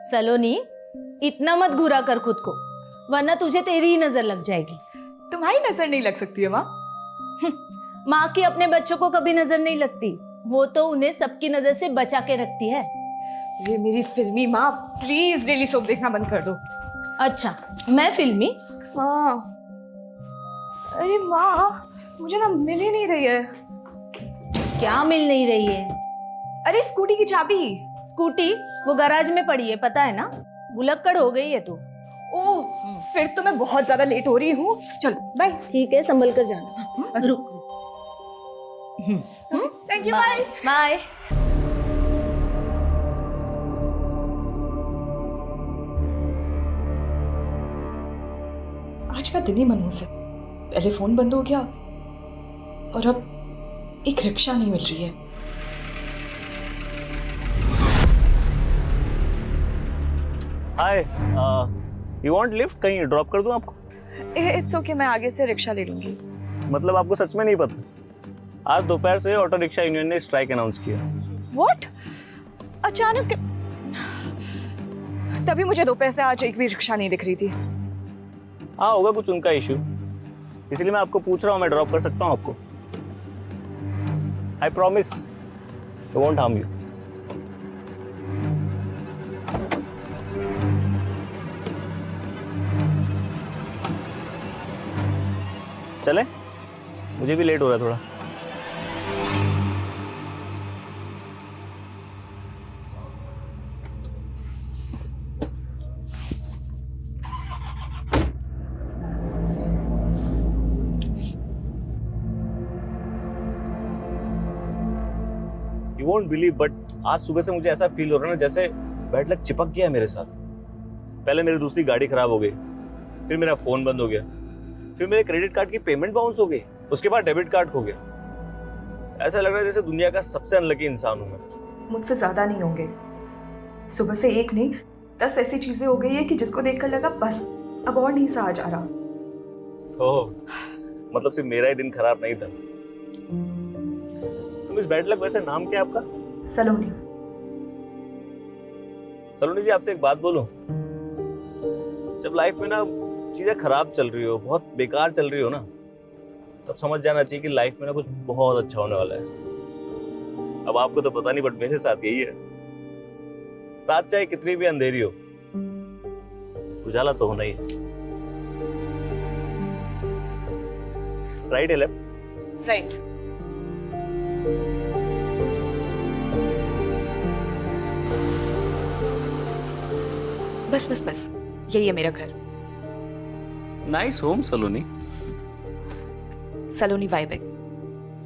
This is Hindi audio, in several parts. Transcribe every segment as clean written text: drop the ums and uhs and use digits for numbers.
सलोनी, इतना मत घुरा कर खुद को, वरना तुझे तेरी ही नजर लग जाएगी। तुम्हारी नजर नहीं लग सकती है माँ। माँ की अपने बच्चों को कभी नजर नहीं लगती, वो तो उन्हें सबकी नजर से बचा के रखती है। ये मेरी फिल्मी माँ, प्लीज डेली सोप देखना बंद कर दो। अच्छा, मैं फिल्मी? हाँ। अरे माँ, मुझे ना मिल ही नहीं रही है। क्या मिल नहीं रही है? अरे स्कूटी की चाबी। स्कूटी वो गैराज में पड़ी है, पता है ना। भुलक्कड़ हो गई है तू। ओह, फिर तो मैं बहुत ज्यादा लेट हो रही हूँ। चलो बाय। ठीक है, संभल कर जाना। रुक। Thank you, bye bye. आज का दिन ही मनहूस है। पहले फोन बंद हो गया और अब एक रिक्शा नहीं मिल रही है। हाय, यू वांट लिफ्ट? कहीं ड्रॉप कर दूं आपको? इट्स ओके, मैं आगे से रिक्शा ले लूंगी। मतलब आपको सच में नहीं पता? आज दोपहर से ऑटो रिक्शा यूनियन ने स्ट्राइक अनाउंस किया। व्हाट? अचानक? तभी मुझे दोपहर से आज एक भी रिक्शा नहीं दिख रही थी। हाँ, होगा कुछ उनका इशू, इसलिए मैं आपको पूछ रहा हूँ, मैं ड्रॉप कर सकता हूँ आपको? I promise I won't harm you. चले? मुझे भी लेट हो रहा है थोड़ा। You won't believe, but आज सुबह से मुझे ऐसा फील हो रहा है ना जैसे बैड लक चिपक गया है मेरे साथ। पहले मेरी दूसरी गाड़ी खराब हो गई, फिर मेरा फोन बंद हो गया, फिर मेरे क्रेडिट कार्ड की पेमेंट बाउंस हो गई, उसके बाद डेबिट कार्ड खो गया। ऐसा लग रहा है जैसे दुनिया का सबसे अनलकी इंसान हूं मैं। मुझसे ज्यादा नहीं होंगे। सुबह से एक नहीं 10 ऐसी चीजें हो गई है कि जिसको देखकर लगा बस अब और नहीं सहा जा रहा। ओह, मतलब सिर्फ मेरा ही दिन खराब नहीं था। तुम इस बैड लक, वैसे नाम क्या है आपका? सलोनी। सलोनी जी, आपसे एक बात बोलूं? जब लाइफ में ना चीजें खराब चल रही हो, बहुत बेकार चल रही हो ना, तब समझ जाना चाहिए कि लाइफ में ना कुछ बहुत अच्छा होने वाला है। अब आपको तो पता नहीं, बट मेरे साथ यही है। रात चाहे कितनी भी अंधेरी हो, उजाला तो होना ही है। राइट है लेफ्ट? राइट। बस बस बस, यही है मेरा घर। Nice home Saloni. सलोनी वाइबेक,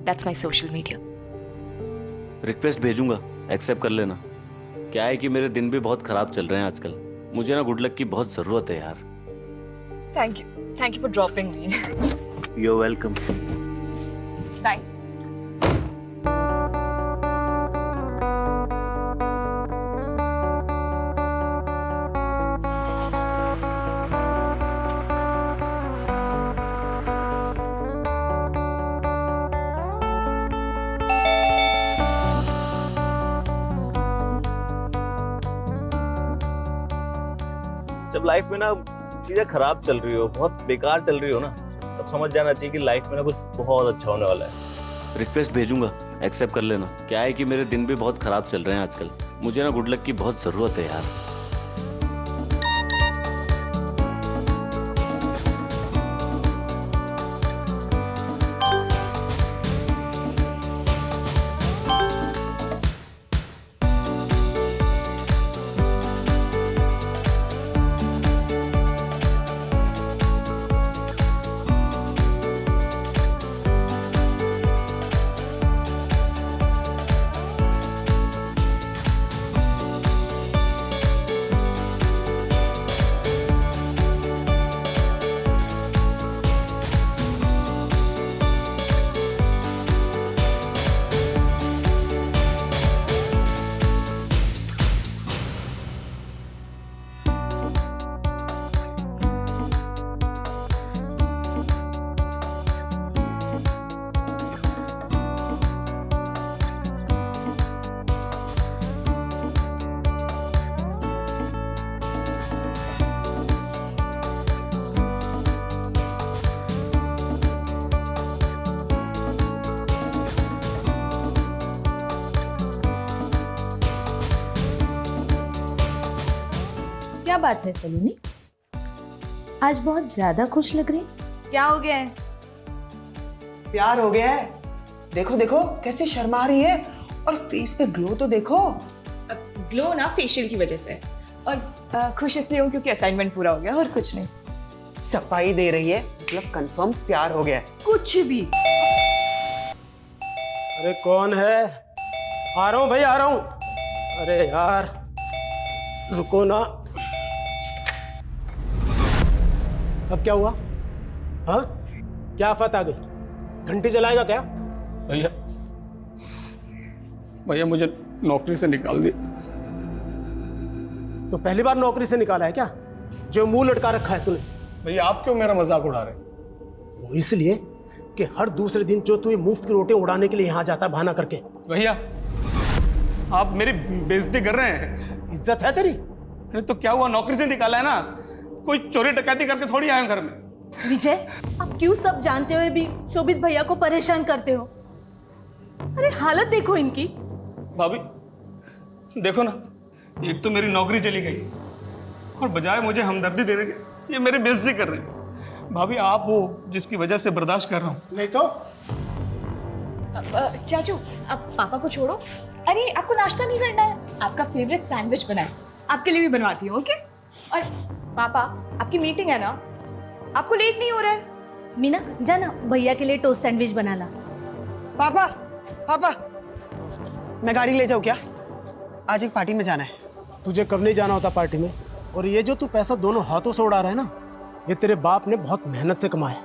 that's my social media. Request भेजूंगा, एक्सेप्ट कर लेना। क्या है कि मेरे दिन भी बहुत खराब चल रहे हैं आजकल, मुझे ना गुड लक की बहुत जरूरत है यार। Thank you for dropping me. You are welcome. Bye. जब लाइफ में ना चीजें खराब चल रही हो, बहुत बेकार चल रही हो ना, तब समझ जाना चाहिए कि लाइफ में ना कुछ बहुत अच्छा होने वाला है। रिक्वेस्ट भेजूंगा, एक्सेप्ट कर लेना। क्या है कि मेरे दिन भी बहुत खराब चल रहे हैं आजकल, मुझे ना गुड लक की बहुत जरूरत है यार। क्या बात है सलोनी, आज बहुत ज्यादा खुश लग रही। क्या हो गया है? प्यार हो गया है। देखो देखो कैसे शर्मा रही है, और फेस पे ग्लो तो देखो। ग्लो ना फेशियल की वजह से, और खुश इसलिए हूँ क्योंकि असाइनमेंट पूरा हो गया, और कुछ नहीं। सफाई दे रही है, मतलब कंफर्म प्यार हो गया है। कुछ भी। अरे कौन है? आ रहा हूँ भाई, आ रहा हूँ। अरे यार रुको ना। अब क्या हुआ? हाँ, क्या आफत आ गई? घंटी जलाएगा क्या? भैया भैया मुझे नौकरी से निकाल दिया। तो पहली बार नौकरी से निकाला है क्या, जो मुंह लटका रखा है तूने? भैया आप क्यों मेरा मजाक उड़ा रहे? वो इसलिए कि हर दूसरे दिन जो तू ये मुफ्त की रोटियां उड़ाने के लिए यहाँ जाता है बहाना करके। भैया आप मेरी बेइज्जती कर रहे हैं। इज्जत है तेरी? अरे तो क्या हुआ, नौकरी से निकाला है ना, कोई चोरी डकैती करके थोड़ी आया हूं घर में। विजय, आप क्यों सब जानते हुए भी शोभित भैया को परेशान करते हो? अरे हालत देखो इनकी। भाभी देखो ना, एक तो मेरी नौकरी चली गई और बजाय मुझे हमदर्दी देने के ये मेरी बेइज्जती कर रहे हैं। भाभी आप हो जिसकी वजह से बर्दाश्त कर रहा हूँ। नहीं तो चाचू अब पापा को छोड़ो। अरे आपको नाश्ता नहीं करना है? आपका फेवरेट सैंडविच बनाए, आपके लिए भी बनवाती हूँ। ओके। और पापा आपकी मीटिंग है ना, आपको लेट नहीं हो रहा है? मीना जाना भैया के लिए टोस्ट सैंडविच बना ला। पापा पापा, मैं गाड़ी ले जाऊँ क्या? आज एक पार्टी में जाना है। तुझे कब नहीं जाना होता पार्टी में? और ये जो तू पैसा दोनों हाथों से उड़ा रहा है ना, ये तेरे बाप ने बहुत मेहनत से कमाया,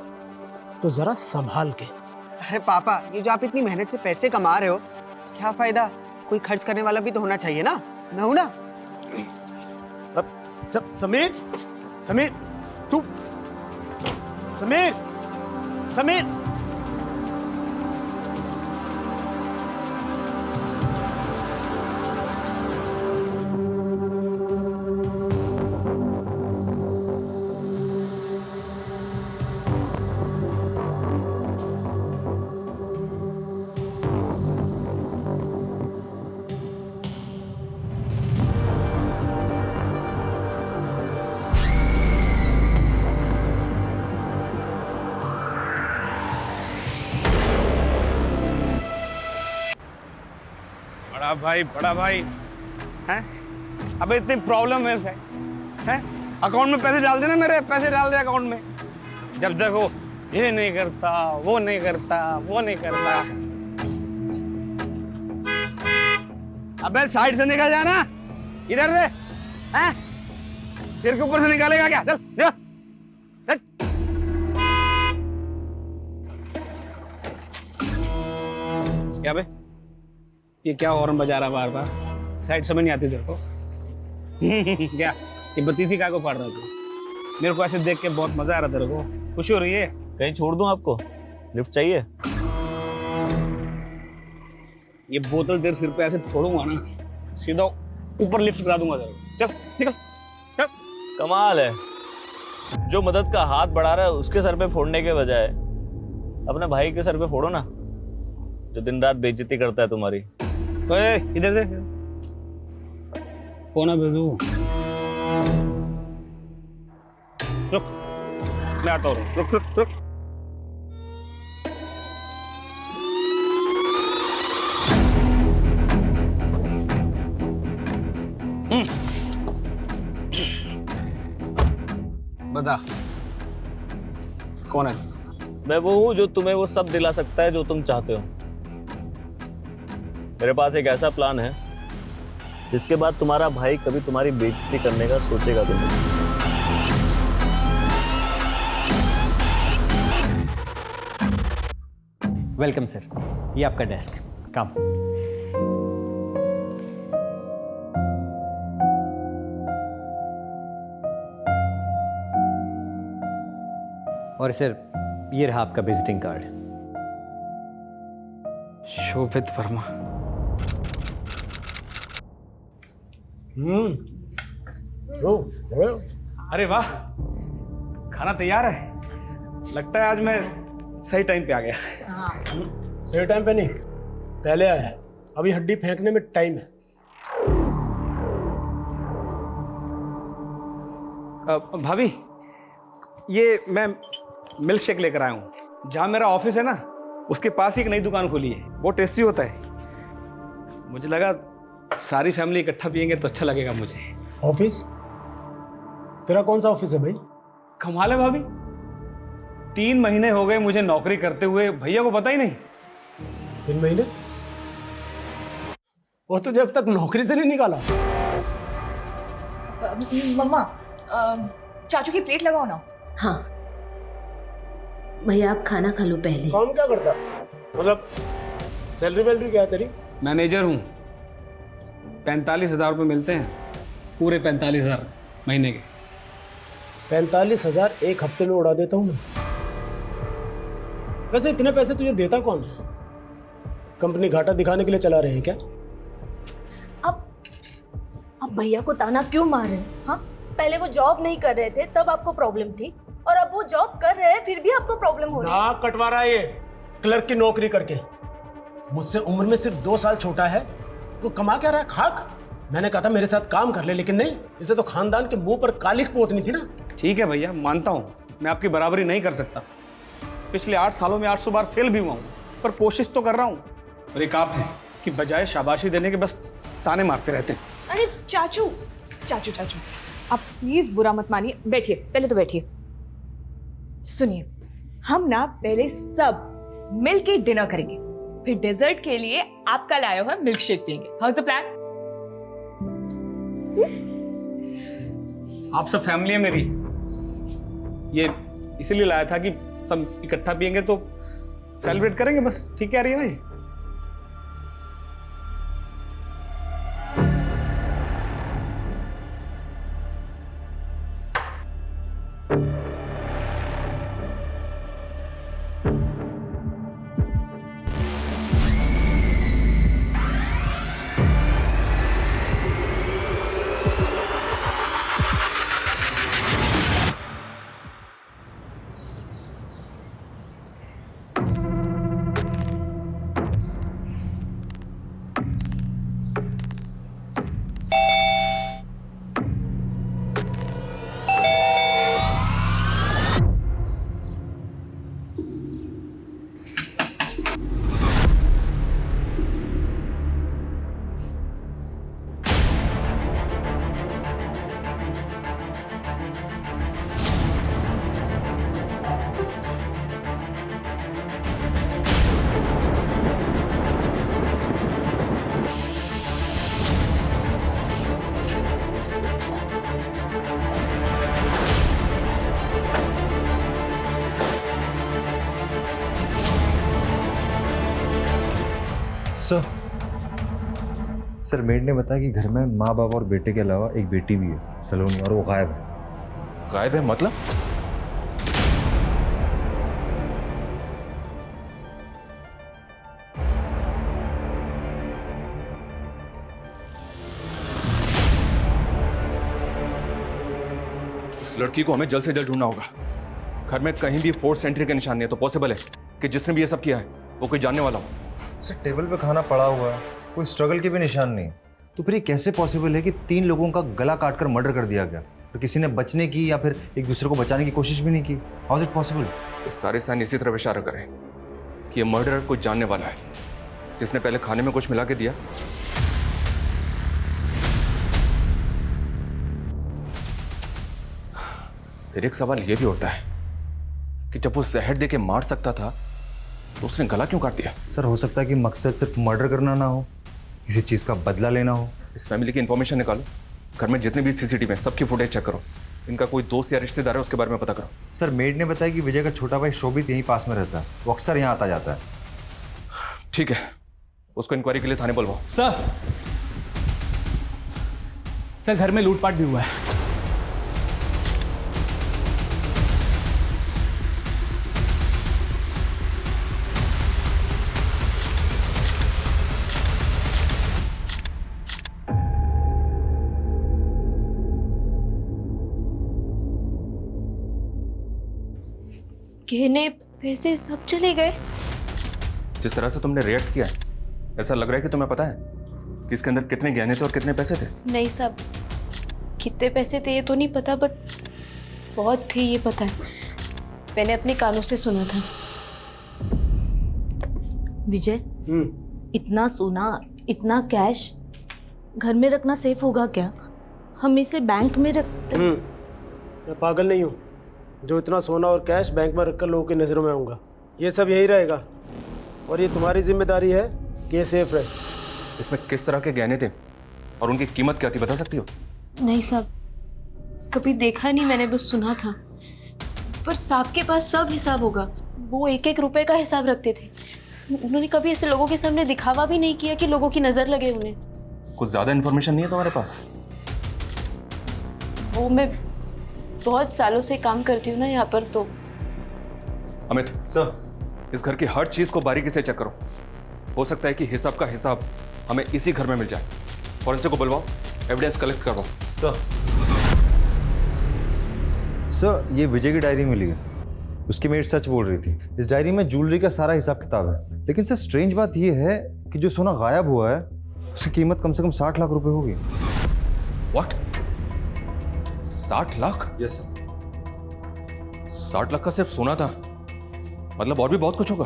तो जरा संभाल के। अरे पापा, ये जो आप इतनी मेहनत से पैसे कमा रहे हो, क्या फायदा? कोई खर्च करने वाला भी तो होना चाहिए ना। मैं हूं ना। अब समीर, समीर तू, समीर, समीर। बड़ा भाई हैं? अबे इतनी प्रॉब्लम मेरे से हैं? अकाउंट में पैसे डाल देना, मेरे पैसे डाल दे अकाउंट में। जब देखो ये नहीं करता, वो नहीं करता, वो नहीं करता। अबे साइड से निकल जाना, इधर से हैं? सिर के ऊपर से निकालेगा क्या? चल जा, चल। क्या बे, ये क्या हॉर्न बजा रहा बार बार? साइड समझ नहीं आती तेरे को? क्या ये बत्तीसी का को पढ़ रहा तू? मेरे को ऐसे देख के बहुत मजा आ रहा तेरे को? खुशी हो रही है? कहीं छोड़ दूं आपको? लिफ्ट चाहिए? ये बोतल तेरे सिर पे ऐसे फोड़ूंगा ना, सीधा ऊपर लिफ्ट करा दूंगा तेरे को। चल निकल, चल। कमाल है, जो मदद का हाथ बढ़ा रहा है उसके सर पे फोड़ने के बजाय अपने भाई के सर पे फोड़ो ना, जो दिन रात बेइज्जती करता है तुम्हारी। ओए इधर से कौन है बेजू? रुक, मैं आता हूँ। रुक रुक रुक। बता कौन है? मैं वो हूँ जो तुम्हें वो सब दिला सकता है जो तुम चाहते हो। मेरे पास एक ऐसा प्लान है जिसके बाद तुम्हारा भाई कभी तुम्हारी बेइज्जती करने का सोचेगा भी नहीं। वेलकम सर, ये आपका डेस्क। काम। और सर ये रहा आपका विजिटिंग कार्ड। शोभित वर्मा। अरे वाह, खाना तैयार है। लगता है आज मैं सही टाइम पे आ गया। सही टाइम पे नहीं, पहले आया है। अभी हड्डी फेंकने में टाइम है। भाभी, ये मैं मिल्क शेक लेकर आया हूँ। जहाँ मेरा ऑफिस है ना, उसके पास ही एक नई दुकान खुली है, बहुत टेस्टी होता है। मुझे लगा सारी फैमिली इकट्ठा पियेंगे तो अच्छा लगेगा मुझे। ऑफिस? तेरा कौन सा ऑफिस है भाई? कमाल है भाभी, 3 महीने हो गए मुझे नौकरी करते हुए, भैया को पता ही नहीं। 3 महीने? और तुझे अब तक नौकरी से नहीं निकाला? मम्मा, चाचू की प्लेट लगाओ ना। हाँ भैया, आप खाना खा लो पहले। काम क्या करता? मतलब सैलरी वैलरी क्या है तेरी? मैनेजर हूँ, 45,000 रुपये मिलते हैं, पूरे 45,000 महीने के। 45,000 एक हफ्ते में उड़ा देता हूँ मैं। वैसे इतने पैसे तुझे देता कौन है? कंपनी घाटा दिखाने के लिए चला रहे हैं क्या? अब भैया को ताना क्यों मार रहे हैं? हाँ, पहले वो जॉब नहीं कर रहे थे तब आपको प्रॉब्लम थी, और अब वो जॉब कर रहे हैं फिर भी आपको प्रॉब्लम हो रही है। नाक कटवा रहा है ये क्लर्क की नौकरी करके। मुझसे उम्र में सिर्फ 2 साल छोटा है, वो कमा क्या रहा है? खाक। मैंने कहा था मेरे साथ काम कर ले, लेकिन नहीं, इसे तो खानदान के मुंह पर कालिख पोतनी थी ना। ठीक है भैया, मानता हूँ मैं आपकी बराबरी नहीं कर सकता। पिछले 8 सालों में 800 बार फेल भी हुआ हूँ, पर कोशिश तो कर रहा हूँ। और एक आप है कि बजाय शाबाशी देने के बस ताने मारते रहते हैं। अरे चाचू चाचू चाचू, आप प्लीज बुरा मत मानिए, बैठिए, पहले तो बैठिए। सुनिए, हम ना पहले सब मिलके डिनर करेंगे, फिर डेजर्ट के लिए आपका लाया हुआ मिल्क शेक पियेंगे। House the plan? आप सब फैमिली है मेरी, ये इसीलिए लाया था कि सब इकट्ठा पियेंगे तो सेलिब्रेट करेंगे बस। ठीक कह रही है ना ये? सर मेड ने बताया कि घर में माँ बाप और बेटे के अलावा एक बेटी भी है, सलोनी, और वो गायब है। गायब है मतलब? इस लड़की को हमें जल्द से जल्द ढूंढना होगा। घर में कहीं भी फोर्स एंट्री के निशान नहीं है, तो पॉसिबल है कि जिसने भी ये सब किया है वो कोई जानने वाला हो। सर टेबल पे खाना पड़ा हुआ है, कोई स्ट्रगल के भी निशान नहीं, तो फिर ये कैसे पॉसिबल है कि 3 लोगों का गला काटकर मर्डर कर दिया गया, तो किसी ने बचने की या फिर एक दूसरे को बचाने की कोशिश भी नहीं की? How is it possible? ये सारे साइन इसी तरफ इशारा करें कि ये मर्डरर कुछ जानने वाला है, जिसने पहले खाने में कुछ मिला के दिया। फिर एक सवाल ये भी उठता है कि जब वो जहर दे के मार सकता था तो उसने गला क्यों काट दिया? सर हो सकता है कि मकसद सिर्फ मर्डर करना ना हो, किसी चीज़ का बदला लेना हो। इस फैमिली की इन्फॉर्मेशन निकालो, घर में जितने भी सीसीटीवी है सबकी फुटेज चेक करो, इनका कोई दोस्त या रिश्तेदार है उसके बारे में पता करो। सर मेड ने बताया कि विजय का छोटा भाई शोभित यहीं पास में रहता है, वो अक्सर यहाँ आता जाता है। ठीक है, उसको इंक्वायरी के लिए थाने बुलवाओ। सर घर में लूटपाट भी हुआ है। गहने पैसे सब चले गए। जिस तरह से तुमने रिएक्ट किया है, ऐसा लग रहा है कि तुम्हें पता है कि इसके अंदर कितने गहने थे और कितने पैसे थे। नहीं साहब, कितने पैसे थे ये तो नहीं पता, बट बहुत थे ये पता है, मैंने अपने कानों से सुना था। विजय, इतना सोना, इतना कैश घर में रखना सेफ होगा क्या? हम इसे बैंक में रखते। मैं पागल नहीं हूँ जो इतना सोना और कैश बैंक में रखकर लोगों की नज़रों में आऊँगा। ये सब यही रहेगा और ये तुम्हारी जिम्मेदारी है कि ये सेफ रहे। इसमें किस तरह के गहने थे और उनकी कीमत क्या थी, बता सकती हो? नहीं साहब, कभी देखा नहीं, मैंने बस सुना था। पर साहब के पास सब हिसाब होगा, वो एक एक रुपए का हिसाब रखते थे। उन्होंने कभी ऐसे लोगों के सामने दिखावा भी नहीं किया कि लोगों की नज़र लगे उन्हें। कुछ ज़्यादा इन्फॉर्मेशन नहीं है तुम्हारे पास? वो मैं बहुत सालों से काम करती हूँ ना यहाँ पर, तो अमित सर, इस घर की हर चीज को बारीकी से चेक करो। हो सकता है कि हिसाब का हिसाब हमें इसी घर में मिल जाए। फॉरेंसिक को बुलवाओ, एविडेंस कलेक्ट करवाओ। सर, ये विजय की डायरी मिली है। उसकी मेट सच बोल रही थी। इस डायरी में ज्वेलरी का सारा हिसाब किताब है। लेकिन सर स्ट्रेंज बात ये है कि जो सोना गायब हुआ है उसकी कीमत कम से कम 60 लाख रुपए होगी। What? 60 lakh? Yes sir. 60 lakh का सिर्फ सोना था, मतलब और भी बहुत कुछ होगा।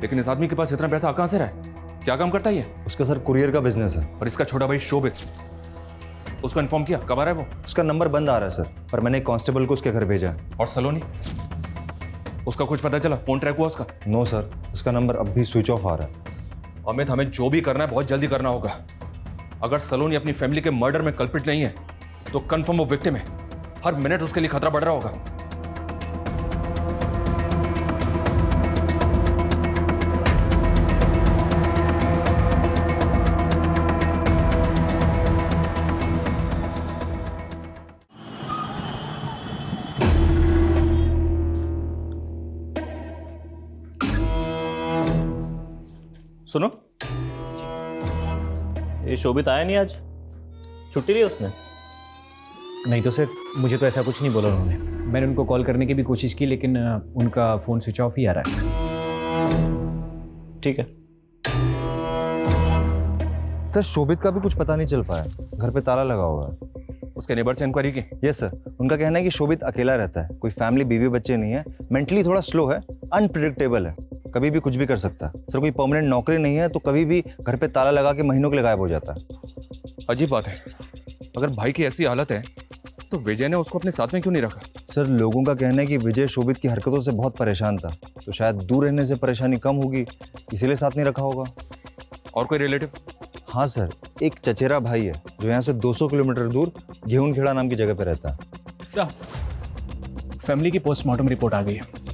लेकिन इस आदमी के पास इतना पैसा कहां से रहा है? क्या काम करता है ये? उसका सर कुरियर का बिजनेस है। और इसका छोटा भाई शोभित, उसको इन्फॉर्म किया? कब आ रहा है वो? उसका नंबर बंद आ रहा है सर, पर मैंने एक कांस्टेबल को उसके घर भेजा है। और सलोनी, उसका कुछ पता चला? फोन ट्रैक हुआ उसका? नो सर, उसका नंबर अब भी स्विच ऑफ आ रहा है। अमित, हमें जो भी करना है बहुत जल्दी करना होगा। अगर सलोनी अपनी फैमिली के मर्डर में कल्प्रिट नहीं है तो कंफर्म वो विक्टिम है। हर मिनट उसके लिए खतरा बढ़ रहा होगा। सुनो, ये शोभित आया नहीं आज? छुट्टी ली उसने? नहीं तो सर, मुझे तो ऐसा कुछ नहीं बोला उन्होंने। मैंने उनको कॉल करने की भी कोशिश की लेकिन उनका फ़ोन स्विच ऑफ ही आ रहा है। ठीक है। सर शोभित का भी कुछ पता नहीं चल पाया, घर पे ताला लगा हुआ है। उसके नेबर से इंक्वायरी की? यस सर, उनका कहना है कि शोभित अकेला रहता है, कोई फैमिली बीवी बच्चे नहीं है, मेंटली थोड़ा स्लो है, अनप्रिडिक्टेबल है, कभी भी कुछ भी कर सकता है। सर कोई परमानेंट नौकरी नहीं है तो कभी भी घर पे ताला लगा के महीनों के लिए गायब हो जाता है। अजीब बात है, अगर भाई की ऐसी हालत है तो विजय ने उसको अपने साथ में क्यों नहीं रखा? सर लोगों का कहना है कि विजय शोभित की हरकतों से बहुत परेशान था, तो शायद दूर रहने से परेशानी कम होगी, इसीलिए साथ नहीं रखा होगा। और कोई रिलेटिव? हाँ सर, एक चचेरा भाई है जो यहाँ से 200 किलोमीटर दूर गेहूंखेड़ा नाम की जगह पे रहता है। सर, फैमिली की पोस्टमार्टम रिपोर्ट आ गई है।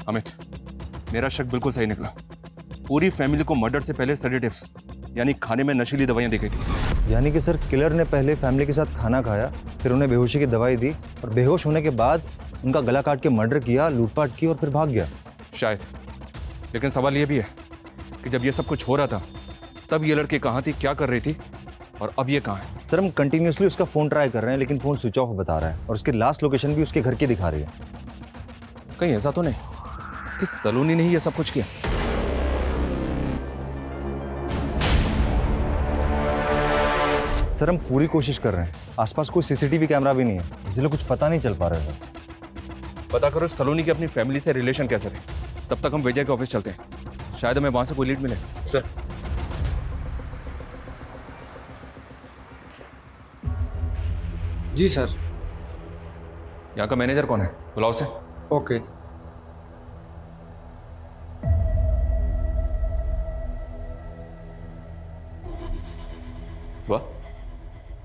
अमित, मेरा शक बिल्कुल सही निकला। पूरी फैमिली को मर्डर से पहले सेडेटिव्स यानी खाने में नशीली दवाइयां दी गई थी। यानी कि सर किलर ने पहले फैमिली के साथ खाना खाया, फिर उन्हें बेहोशी की दवाई दी और बेहोश होने के बाद उनका गला काट के मर्डर किया, लूटपाट की और फिर भाग गया। शायद, लेकिन सवाल यह भी है कि जब ये सब कुछ हो रहा था तब ये लड़की कहाँ थी, क्या कर रही थी और अब ये कहाँ है? सर हम कंटिन्यूसली उसका फ़ोन ट्राई कर रहे हैं लेकिन फ़ोन स्विच ऑफ बता रहा है और उसकी लास्ट लोकेशन भी उसके घर की दिखा रही है। कहीं ऐसा तो नहीं कि सलोनी ने ही ये सब कुछ किया? सर हम पूरी कोशिश कर रहे हैं, आसपास कोई सीसीटीवी कैमरा भी नहीं है, इसलिए कुछ पता नहीं चल पा रहा है। पता करो सलोनी की अपनी फैमिली से रिलेशन कैसे थे। तब तक हम विजय के ऑफिस चलते हैं, शायद हमें वहां से कोई लीड मिले। सर जी सर। यहाँ का मैनेजर कौन है, बुलाओ से। ओके। वाह,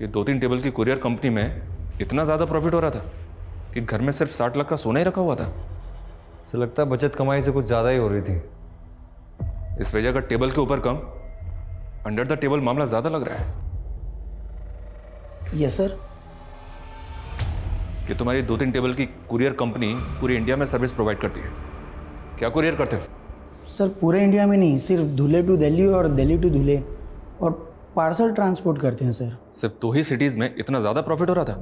ये 2-3 टेबल की कुरियर कंपनी में इतना ज़्यादा प्रॉफिट हो रहा था कि घर में सिर्फ 60 लाख का सोना ही रखा हुआ था। सर लगता है बचत कमाई से कुछ ज़्यादा ही हो रही थी। इस वजह का टेबल के ऊपर कम, अंडर द टेबल मामला ज़्यादा लग रहा है। Yes sir. ये तुम्हारी 2-3 टेबल की कुरियर कंपनी पूरी इंडिया में सर्विस प्रोवाइड करती है। क्या कुरियर करते हो? सर पूरे इंडिया में नहीं, सिर्फ धुले टू दिल्ली और दिल्ली टू धुले, और पार्सल ट्रांसपोर्ट करते हैं सर। सिर्फ 2 ही सिटीज़ में इतना ज़्यादा प्रॉफिट हो रहा था?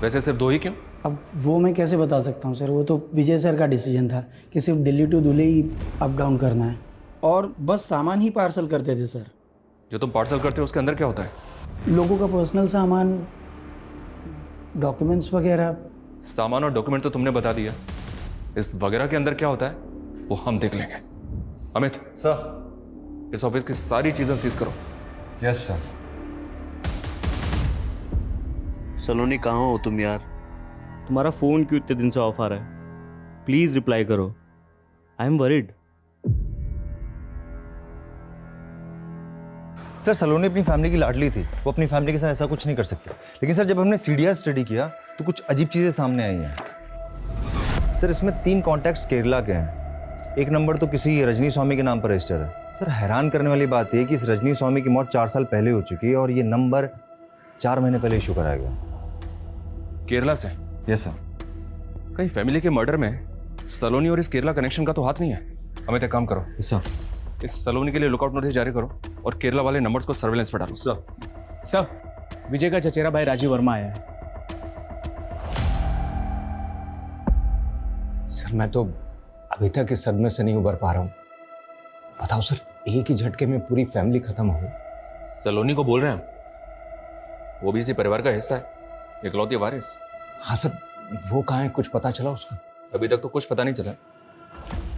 वैसे सिर्फ 2 ही क्यों? अब वो मैं कैसे बता सकता हूँ सर, वो तो विजय सर का डिसीजन था कि सिर्फ दिल्ली टू धुले ही अप डाउन करना है। और बस सामान ही पार्सल करते थे सर। जो तुम पार्सल करते हो उसके अंदर क्या होता है? लोगों का पर्सनल सामान, डॉक्यूमेंट्स वगैरह। सामान और डॉक्यूमेंट तो तुमने बता दिया, इस वगैरह के अंदर क्या होता है वो हम देख लेंगे। अमित सर। इस ऑफिस की सारी चीजें सीज करो। Yes sir. सलोनी कहाँ हो तुम यार? तुम्हारा फोन क्यों इतने दिन से ऑफ आ रहा है? प्लीज रिप्लाई करो, आई एम वरीड। सर सलोनी अपनी फैमिली की लाडली थी, वो अपनी फैमिली के साथ ऐसा कुछ नहीं कर सकती। लेकिन सर जब हमने सीडीआर स्टडी किया तो कुछ अजीब चीज़ें सामने आई हैं। सर इसमें 3 कॉन्टैक्ट्स केरला के हैं। एक नंबर तो किसी रजनी स्वामी के नाम पर रजिस्टर है। सर हैरान करने वाली बात यह कि इस रजनी स्वामी की मौत 4 साल पहले हो चुकी है और ये नंबर 4 महीने पहले इशू कराया गया। केरला से? Yes sir. कहीं फैमिली के मर्डर में सलोनी और इस केरला कनेक्शन का तो हाथ नहीं है? अमित एक काम करो सर, इस सलोनी के लिए लुकआउट नोटिस जारी करो और केरला वाले नंबर्स को सर्वेलेंस पर डालो। सर विजय का चचेरा भाई राजीव वर्मा आया है। सर मैं तो अभी तक इस सदमे से नहीं उबर पा रहा हूँ। बताओ सर, एक ही झटके में पूरी फैमिली खत्म हो गई। सलोनी को बोल रहे हैं, वो भी इसी परिवार का हिस्सा है, इकलौती वारिस। हाँ सर, वो कहाँ है, कुछ पता चला उसका? अभी तक तो कुछ पता नहीं चला,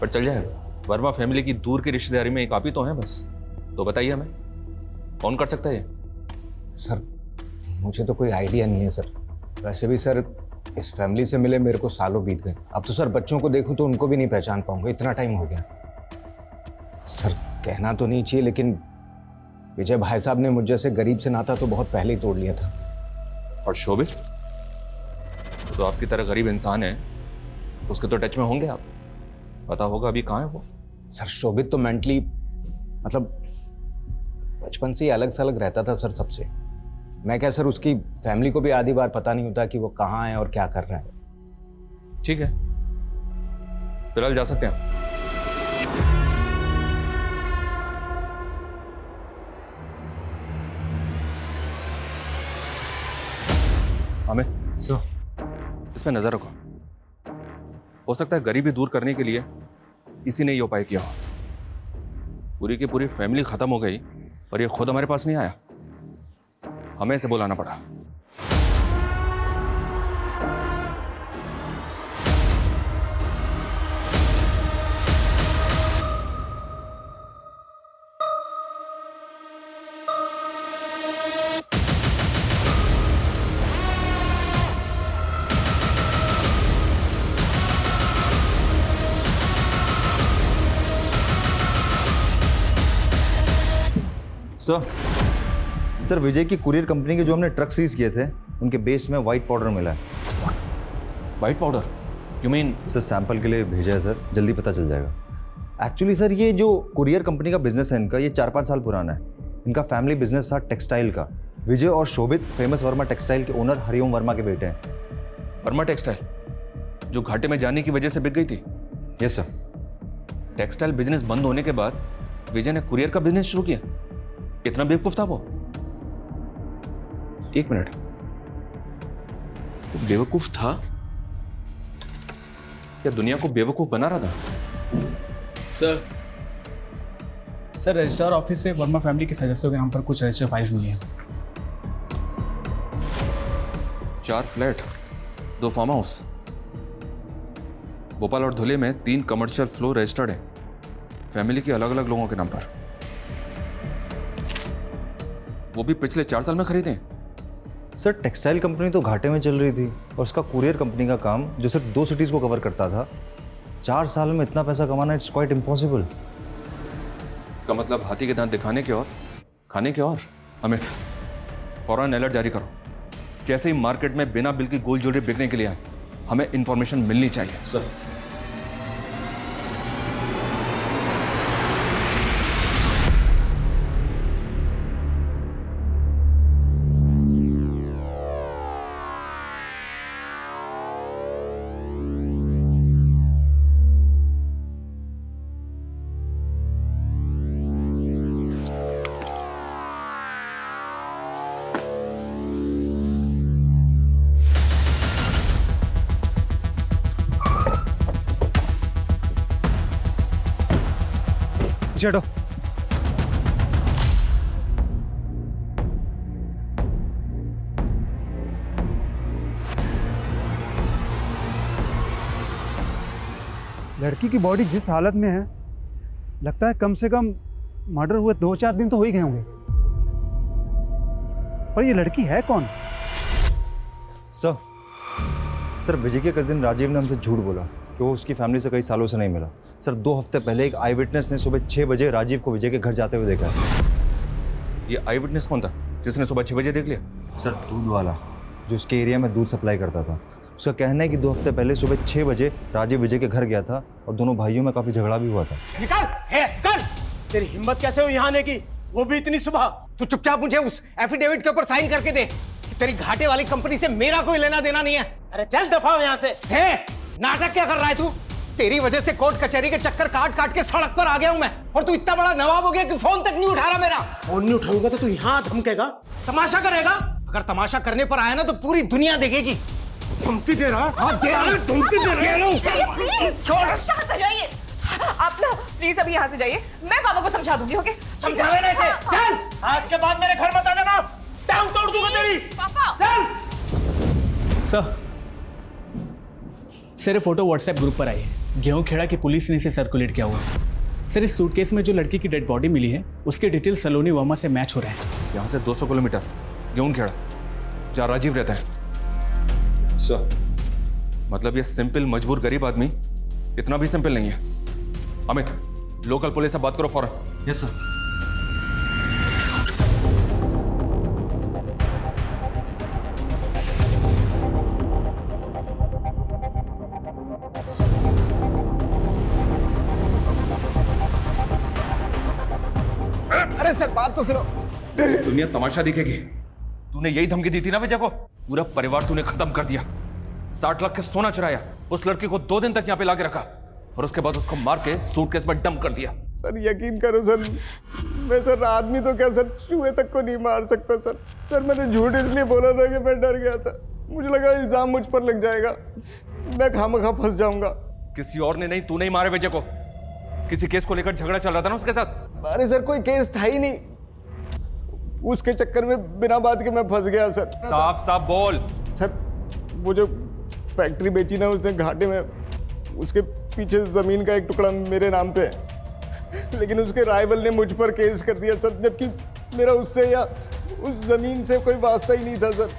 पर चल जाएगा। वर्मा फैमिली की दूर की रिश्तेदारी में एक आप ही तो हैं बस। तो बताइए हमें कौन कर सकता है ये? सर मुझे तो कोई आइडिया नहीं है सर। वैसे भी सर इस फैमिली से मिले मेरे को सालों बीत गए। अब तो सर बच्चों को देखूं तो उनको भी नहीं पहचान पाऊंगा, इतना टाइम हो गया। सर कहना तो नहीं चाहिए लेकिन विजय भाई साहब ने मुझ जैसे गरीब से नाता तो बहुत पहले ही तोड़ लिया था। और शोभित तो आपकी तरह गरीब इंसान है, उसके तो टच में होंगे आप, पता होगा अभी कहाँ है वो। सर शोभित तो मेंटली मतलब बचपन से ही अलग से अलग रहता था सर सबसे। मैं क्या सर, उसकी फैमिली को भी आधी बार पता नहीं होता कि वो कहाँ है और क्या कर रहा है। ठीक है, फिलहाल जा सकते हैं। हमें इसमें नजर रखो, हो सकता है गरीबी दूर करने के लिए इसी ने ये उपाय किया हो। पूरी की पूरी फैमिली खत्म हो गई और ये खुद हमारे पास नहीं आया, हमें इसे बुलाना पड़ा। सर विजय की कुरियर कंपनी के जो हमने ट्रक सीज किए थे उनके बेस में व्हाइट पाउडर मिला है। White powder? You mean? Sir sample के लिए भेजा है सर, जल्दी पता चल जाएगा। एक्चुअली सर ये जो कुरियर कंपनी का बिजनेस है इनका, ये 4-5 साल पुराना है। इनका फैमिली बिजनेस था टेक्सटाइल का। विजय और शोभित फेमस वर्मा टेक्सटाइल के ओनर हरिओम वर्मा के बेटे हैं। वर्मा टेक्सटाइल जो घाटे में जाने की वजह से बिक गई थी? Yes sir. टेक्सटाइल बिजनेस बंद होने के बाद विजय ने कुरियर का बिजनेस शुरू किया। कितना बेवकूफ था वो। एक मिनट, वो बेवकूफ था या दुनिया को बेवकूफ बना रहा था? सर रजिस्ट्रार ऑफिस से वर्मा फैमिली के सदस्यों के नाम पर कुछ रजिस्टर फाइल्स मिली हैं। 4 फ्लैट, 2 फार्म हाउस, भोपाल और धुले में 3 कमर्शियल फ्लोर रजिस्टर्ड है फैमिली के अलग अलग लोगों के नाम पर। वो भी पिछले 4 साल में खरीदे। सर टेक्सटाइल कंपनी तो घाटे में चल रही थी और उसका कुरियर कंपनी का काम जो सिर्फ 2 सिटीज़ को कवर करता था, 4 साल में इतना पैसा कमाना इट्स क्वाइट इम्पॉसिबल। इसका मतलब हाथी के दांत दिखाने के और खाने के और। अमित फौरन अलर्ट जारी करो, जैसे ही मार्केट में बिना बिल की गोल्ड ज्वेलरी बिकने के लिए आए हमें इंफॉर्मेशन मिलनी चाहिए। सर पीछे हटो। लड़की की बॉडी जिस हालत में है, लगता है कम से कम मर्डर हुए 2-4 दिन तो हो ही गए होंगे। पर ये लड़की है कौन? सर विजय के कजिन राजीव ने हमसे झूठ बोला कि वो उसकी फैमिली से कई सालों से नहीं मिला। सर 2 हफ्ते पहले एक आई विटनेस ने सुबह 6 बजे राजीव को विजय के घर जाते हुए देखा है। ये आई विटनेस कौन था जिसने सुबह 6 बजे देख लिया? सर दूध वाला जो उसके एरिया में दूध सप्लाई करता था। उसका कहना है कि 2 हफ्ते पहले सुबह 6 बजे राजीव विजय के घर गया था और दोनों भाइयों में काफी झगड़ा भी हुआ था। निकाल, है कर। तेरी हिम्मत कैसे हुई यहाँ आने की, वो भी इतनी सुबह? तू चुपचाप मुझे उस एफिडेविट के ऊपर साइन करके दे कि तेरी घाटे वाली कंपनी से मेरा कोई लेना देना नहीं है। अरे चल दफा हो यहाँ से। है नाटक क्या कर रहा है तू? तेरी वजह से कोर्ट कचहरी के चक्कर काट काट के सड़क पर आ गया हूं मैं, और तू इतना बड़ा नवाब हो गया कि फोन तक नहीं उठा रहा मेरा। फोन नहीं उठाऊंगा तो तू यहाँ धमकेगा, तमाशा करेगा? अगर तमाशा करने पर आया ना तो पूरी दुनिया देखेगी। धमकी दे रहा? हाँ दे रहा, धमकी दे रहा। छोड़, शांत हो जाइए। आप ना प्लीज अभी यहाँ से जाइए, मैं पापा को समझा दूंगी। ओके, समझा लेने से चल। आज के बाद मेरे घर मत आ जाना, टांग तोड़ दूंगा तेरी। पापा चल। सर ये फोटो व्हाट्सएप ग्रुप पर आई है। गेहूं खेड़ा की पुलिस ने इसे सर्कुलेट किया हुआ है। सर इस सूटकेस में जो लड़की की डेड बॉडी मिली है उसके डिटेल सलोनी वर्मा से मैच हो रहे हैं। यहाँ से 200 किलोमीटर गेहूं खेड़ा जहाँ राजीव रहता है। सर मतलब ये सिंपल मजबूर गरीब आदमी इतना भी सिंपल नहीं है। अमित लोकल पुलिस से बात करो फौरन। Yes sir. अरे सर बात तो सुनो। दुनिया तमाशा दिखेगी। तूने यही धमकी दी थी ना विजय को? पूरा परिवार तूने खत्म कर दिया। 60 लाख के सोना चुराया, उस लड़की को 2 दिन तक यहाँ पे लाके रखा और उसके बाद उसको मार के सूटकेस में डंप कर दिया। सर यकीन करो सर, मैं सर आदमी तो क्या सर चूहे तक को नहीं मार सकता सर। सर मैंने झूठ इसलिए बोला था कि मैं डर गया था, मुझे लगा इल्जाम मुझ पर लग जाएगा, मैं खामखा फंस जाऊंगा। किसी और ने नहीं, तूने ही मारे विजय को। किसी केस को लेकर झगड़ा चल रहा था ना उसके साथ? अरे सर कोई केस था ही नहीं, उसके चक्कर में बिना बात के मैं फंस गया सर। साफ साफ बोल। सर वो जो फैक्ट्री बेची ना उसने घाटे में, उसके पीछे जमीन का एक टुकड़ा मेरे नाम पे है, लेकिन उसके राइवल ने मुझ पर केस कर दिया सर, जबकि मेरा उससे या उस जमीन से कोई वास्ता ही नहीं था सर।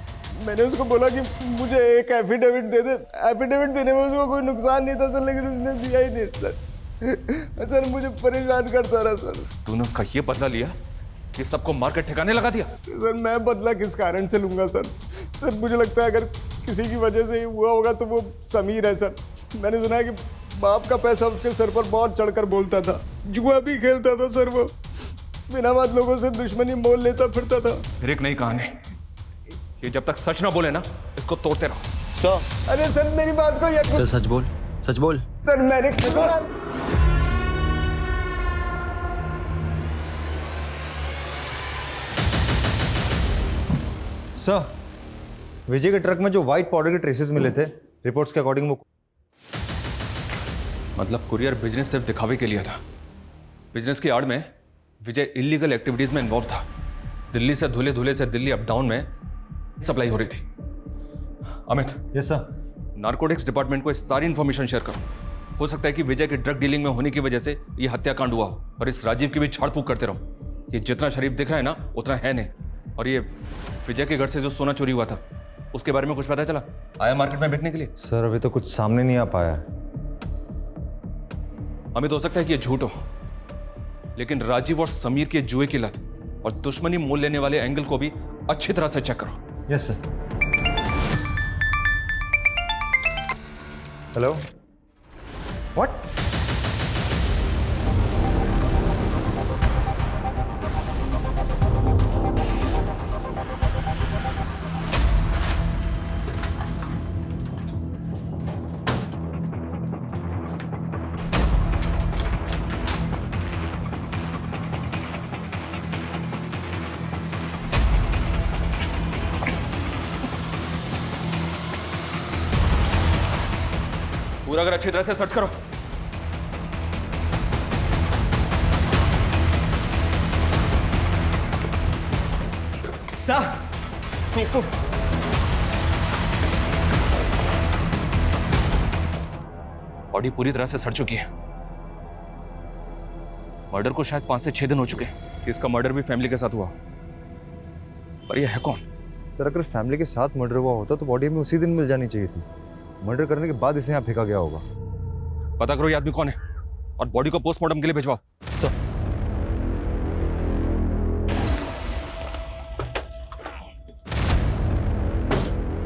मैंने उसको बोला कि मुझे एक एफिडेविट दे दे, एफिडेविट देने में उसको कोई नुकसान नहीं था सर, लेकिन उसने दिया ही नहीं सर। सर मुझे परेशान करता रहा सर। तूने उसका ये बदला लिया, ये सबको मार कर ठिकाने लगा दिया? सर मैं बदला किस कारण से लूंगा सर? सर मुझे लगता है अगर किसी की वजह से ही हुआ होगा तो वो समीर है सर। मैंने सुना है कि बाप का पैसा उसके सर पर बहुत चढ़कर बोलता था, जुआ भी खेलता था सर, वो बिना बात लोगों से दुश्मनी मोल लेता फिरता था। फिर एक नई कहानी, ये जब तक सच ना बोले ना इसको तोड़ते रहो। सर अरे सर मेरी बात को यकीन। सच बोल, सच बोल। सर मैंने सर विजय के ट्रक में जो व्हाइट पाउडर के ट्रेसेस मिले थे, रिपोर्ट्स के अकॉर्डिंग वो मतलब कुरियर बिजनेस सिर्फ दिखावे के लिए था। बिजनेस की आड़ में विजय इलीगल एक्टिविटीज में इन्वॉल्व था। दिल्ली से धुले से दिल्ली अप डाउन में सप्लाई हो रही थी। Amit. Yes sir. Narcotics department को इस सारी इंफॉर्मेशन शेयर करो। हो सकता है कि विजय की ड्रग डीलिंग में होने की वजह से ये हत्याकांड हुआ हो, और इस राजीव की भी छाड़ फूक करते रहो। ये जितना शरीफ दिख रहा है ना उतना है नहीं। और ये विजय के घर से जो सोना चोरी हुआ था उसके बारे में कुछ पता चला? आया मार्केट में बिकने के लिए? सर अभी तो कुछ सामने नहीं आ पाया। अमित हो सकता है कि ये झूठ हो, लेकिन राजीव और समीर के जुए की लत और दुश्मनी मोल लेने वाले एंगल को भी अच्छी तरह से चेक करो। Yes sir. Hello, what? पूरा अगर अच्छी तरह से सर्च करो। बॉडी पूरी तरह से सड़ चुकी है। मर्डर को शायद 5 से 6 दिन हो चुके हैं। इसका मर्डर भी फैमिली के साथ हुआ, पर यह है कौन? सर अगर फैमिली के साथ मर्डर हुआ होता तो बॉडी हमें उसी दिन मिल जानी चाहिए थी। मर्डर करने के बाद इसे यहाँ फेंका गया होगा। पता करो ये आदमी कौन है और बॉडी को पोस्टमार्टम के लिए भिजवाओ। सर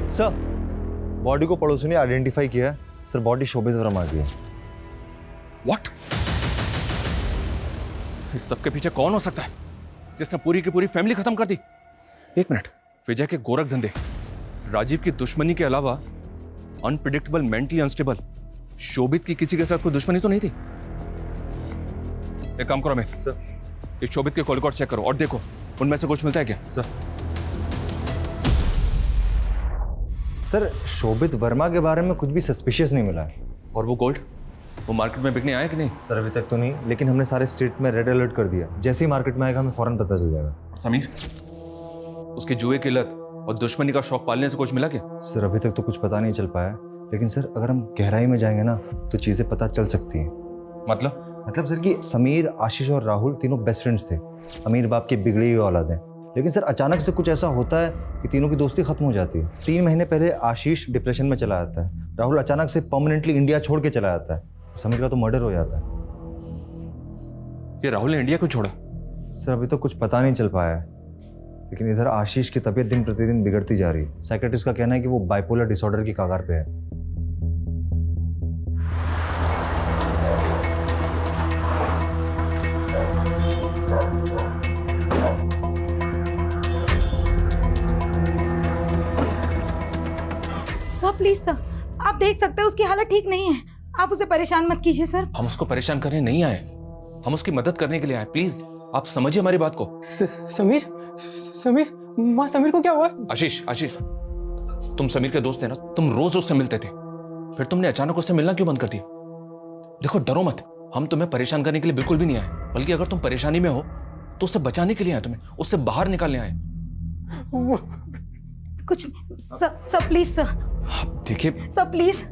सर बॉडी को पड़ोसी ने आइडेंटिफाई किया है। सर बॉडी शोभित वर्मा की है। व्हाट? इस सब के पीछे कौन हो सकता है जिसने पूरी की पूरी फैमिली खत्म कर दी? एक मिनट, विजय के गोरख धंधे, राजीव की दुश्मनी के अलावा अनप्रिडिक्टेबल, मेंटली अनस्टेबल शोभित की किसी के साथ कोई दुश्मनी तो नहीं थी? एक काम करो अमित, सर इस शोभित के कॉल रिकॉर्ड चेक करो और देखो उनमें से कुछ मिलता है क्या? सर शोभित वर्मा के बारे में कुछ भी सस्पिशियस नहीं मिला है। और वो गोल्ड, वो मार्केट में बिकने आया कि नहीं? सर अभी तक तो नहीं, लेकिन हमने सारे स्टेट में रेड अलर्ट कर दिया। जैसे ही मार्केट में आएगा हमें फौरन पता चल जाएगा। समीर, उसकी जुए की लत और दुश्मनी का शौक पालने से कुछ मिला क्या? सर अभी तक तो कुछ पता नहीं चल पाया, लेकिन सर अगर हम गहराई में जाएंगे ना तो चीजें पता चल सकती हैं। मतलब सर कि समीर, आशीष और राहुल तीनों बेस्ट फ्रेंड्स थे। अमीर बाप की बिगड़ी हुई औलाद है, लेकिन सर अचानक से कुछ ऐसा होता है कि तीनों की दोस्ती खत्म हो जाती है। 3 महीने पहले आशीष डिप्रेशन में चला जाता है, राहुल अचानक से परमानेंटली इंडिया छोड़ के चला जाता है, समीर का तो मर्डर हो जाता है। ये राहुल ने इंडिया को छोड़ा? सर अभी तो कुछ पता नहीं चल पाया है, लेकिन इधर आशीष की तबीयत दिन प्रतिदिन बिगड़ती जा रही है। साइकेट्रिस्ट का कहना है कि वो बाइपोलर डिसऑर्डर की कगार पे है। सर प्लीज सर, आप देख सकते हैं उसकी हालत ठीक नहीं है। आप उसे परेशान मत कीजिए सर। हम उसको परेशान करने नहीं आए, हम उसकी मदद करने के लिए आए। प्लीज आप समझिए हमारी बात को। समीर, माँ समीर को क्या हुआ? आशीष, तुम समीर के दोस्त थे ना, तुम रोज उससे मिलते थे, फिर तुमने अचानक उससे मिलना क्यों बंद कर दिया? देखो डरो मत, हम तुम्हें परेशान करने के लिए बिल्कुल भी नहीं आए, बल्कि अगर तुम परेशानी में हो तो उससे बचाने के लिए आए, तुम्हें उससे बाहर निकालने आए। कुछ सर प्लीज सर। देखिए सर प्लीज,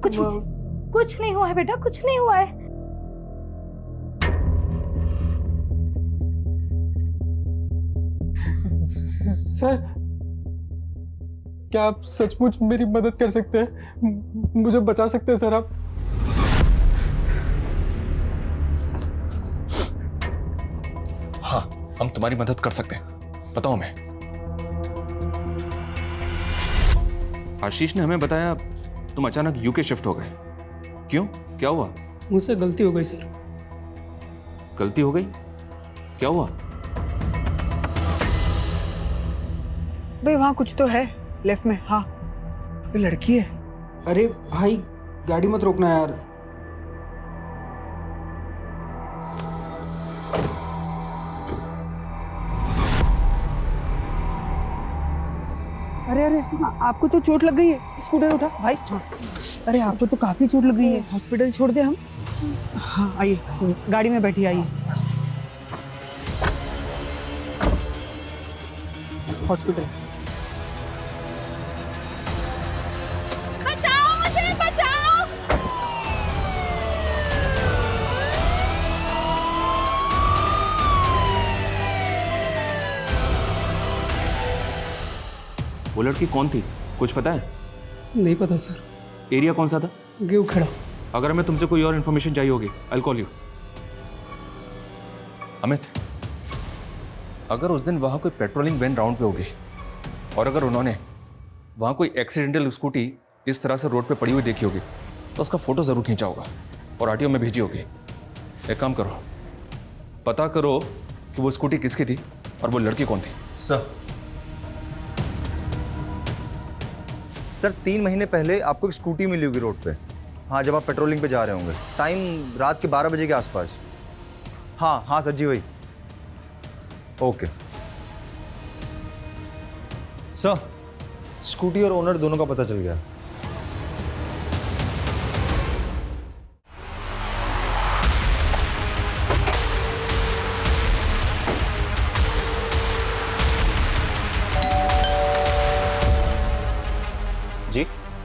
कुछ नहीं हुआ है बेटा, कुछ नहीं हुआ है। सर क्या आप सचमुच मेरी मदद कर सकते हैं? मुझे बचा सकते हैं सर आप? हाँ, हम तुम्हारी मदद कर सकते हैं, बताओ मैं। आशीष ने हमें बताया तुम अचानक यूके शिफ्ट हो गए। क्यों, क्या हुआ? मुझसे गलती हो गई सर। गलती हो गई? क्या हुआ? भाई वहाँ कुछ तो है लेफ्ट में। हाँ ये लड़की है। अरे भाई गाड़ी मत रोकना यार। अरे अरे आपको तो चोट लग गई है, स्कूटर उठा भाई। हाँ अरे आपको तो काफी चोट लग गई है, हॉस्पिटल छोड़ दे हम? हाँ आइए, गाड़ी में बैठिए, आइए हॉस्पिटल। बचाओ मुझे, बचाओ। वो लड़की कौन थी, कुछ पता है? नहीं पता सर। एरिया कौन सा था? गेहूं खेड़ा। अगर हमें तुमसे कोई और इन्फॉर्मेशन चाहिए होगी, आई कॉल यू। अमित, अगर उस दिन वहां कोई पेट्रोलिंग वैन राउंड पे होगी और अगर उन्होंने वहां कोई एक्सीडेंटल स्कूटी इस तरह से रोड पे पड़ी हुई देखी होगी तो उसका फोटो जरूर खींचा होगा और आरटीओ में भेजी होगी। एक काम करो, पता करो कि वो स्कूटी किसकी थी और वो लड़की कौन थी। सर 3 महीने पहले आपको एक स्कूटी मिली होगी रोड पे। हाँ, जब आप पेट्रोलिंग पे जा रहे होंगे, टाइम रात के 12 बजे के आसपास। हाँ सर जी वही। ओके सर, स्कूटी और ओनर दोनों का पता चल गया।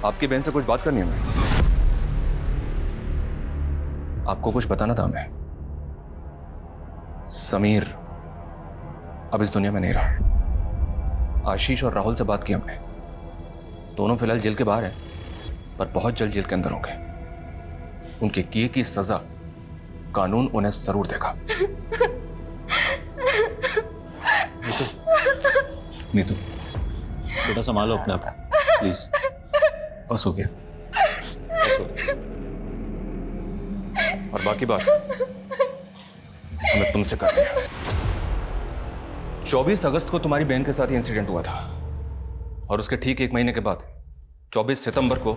आपकी बहन से कुछ बात करनी है हमें। आपको कुछ बताना था हमें। समीर अब इस दुनिया में नहीं रहा। आशीष और राहुल से बात की हमने। दोनों फिलहाल जेल के बाहर हैं, पर बहुत जल्द जेल के अंदर होंगे। उनके किए की सजा कानून उन्हें जरूर देगा। नीतू बेटा संभालो अपने आप प्लीज। बस हो गया। और बाकी बात हमें तुमसे करनी है। 24 अगस्त को तुम्हारी बहन के साथ ये इंसिडेंट हुआ था और उसके ठीक 1 महीने के बाद 24 सितंबर को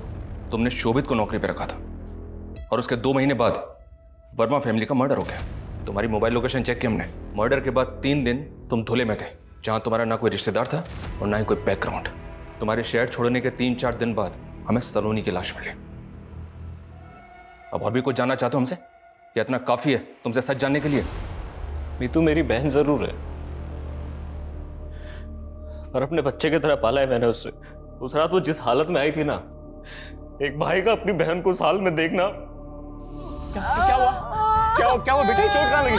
तुमने शोभित को नौकरी पर रखा था और उसके 2 महीने बाद वर्मा फैमिली का मर्डर हो गया। तुम्हारी मोबाइल लोकेशन चेक की हमने। मर्डर के बाद 3 दिन तुम धुले में थे, जहां तुम्हारा ना कोई रिश्तेदार था और ना ही कोई बैकग्राउंड। तुम्हारे शहर छोड़ने के 3-4 दिन बाद हमें सलोनी की लाश मिली। अब और भी कुछ जानना चाहते हो हमसे या इतना काफी है तुमसे सच जानने के लिए? मीतू मेरी बहन जरूर है और अपने बच्चे की तरह पाला है मैंने उससे। उस रात वो जिस हालत में आई थी ना, एक भाई का अपनी बहन को उस हाल में देखना। क्या हुआ? क्या हुआ बेटा? चोट कहाँ लगी?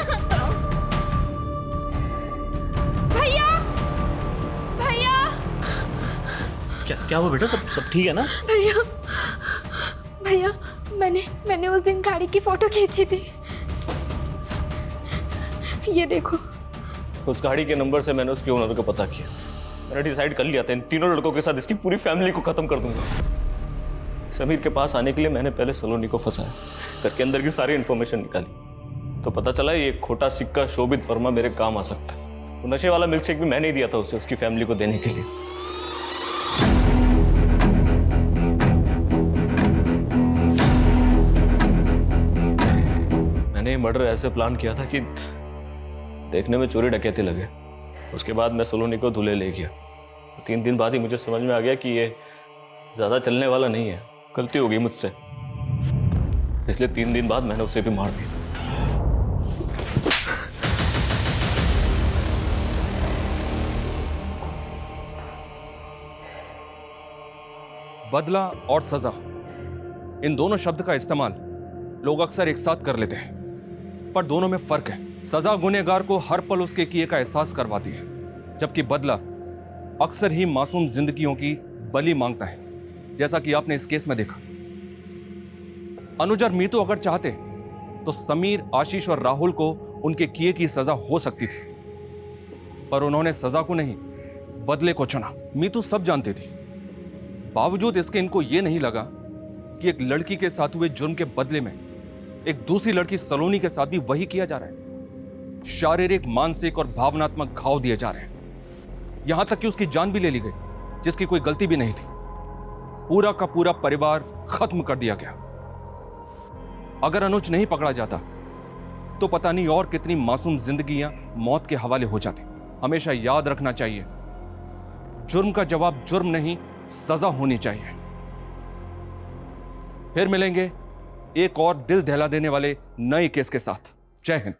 भैया भैया क्या हुआ बेटा? सब ठीक है ना? भैया भैया मैंने उस दिन गाड़ी की फोटो खींची थी, ये देखो। उस गाड़ी के नंबर से मैंने उसके ओनर को पता किया। मैंने डिसाइड कर लिया था इन तीनों लड़कों के साथ इसकी पूरी फैमिली को खत्म कर दूंगा। समीर के पास आने के लिए मैंने पहले सलोनी को फंसाया, घर के अंदर की सारी इंफॉर्मेशन निकाली, तो पता चला ये खोटा सिक्का शोभित वर्मा मेरे काम आ सकता है। तो नशे वाला मिल्कशेक भी मैंने ही दिया था उसे, उसकी फैमिली को देने के लिए। मैंने ये मर्डर ऐसे प्लान किया था कि देखने में चोरी डकैती लगे। उसके बाद मैं सलोनी को धुले ले गया। 3 दिन बाद ही मुझे समझ में आ गया कि ये ज्यादा चलने वाला नहीं है, गलती हो गई मुझसे, इसलिए 3 दिन बाद मैंने उसे भी मार दिया। बदला और सजा, इन दोनों शब्द का इस्तेमाल लोग अक्सर एक साथ कर लेते हैं, पर दोनों में फर्क है। सजा गुनहगार को हर पल उसके किए का एहसास करवाती है, जबकि बदला अक्सर ही मासूम जिंदगियों की बलि मांगता है, जैसा कि आपने इस केस में देखा। अनुज और मीतू अगर चाहते तो समीर, आशीष और राहुल को उनके किए की सजा हो सकती थी, पर उन्होंने सजा को नहीं बदले को चुना। मीतू सब जानती थी, बावजूद इसके इनको यह नहीं लगा कि एक लड़की के साथ हुए जुर्म के बदले में एक दूसरी लड़की सलोनी के साथ भी वही किया जा रहा है। शारीरिक, मानसिक और भावनात्मक घाव दिए जा रहे हैं, यहां तक कि उसकी जान भी ले ली गई, जिसकी कोई गलती भी नहीं थी। पूरा का पूरा परिवार खत्म कर दिया गया। अगर अनुज नहीं पकड़ा जाता तो पता नहीं और कितनी मासूम जिंदगियां मौत के हवाले हो जाती। हमेशा याद रखना चाहिए, जुर्म का जवाब जुर्म नहीं, सजा होनी चाहिए। फिर मिलेंगे एक और दिल दहला देने वाले नए केस के साथ। जय हिंद।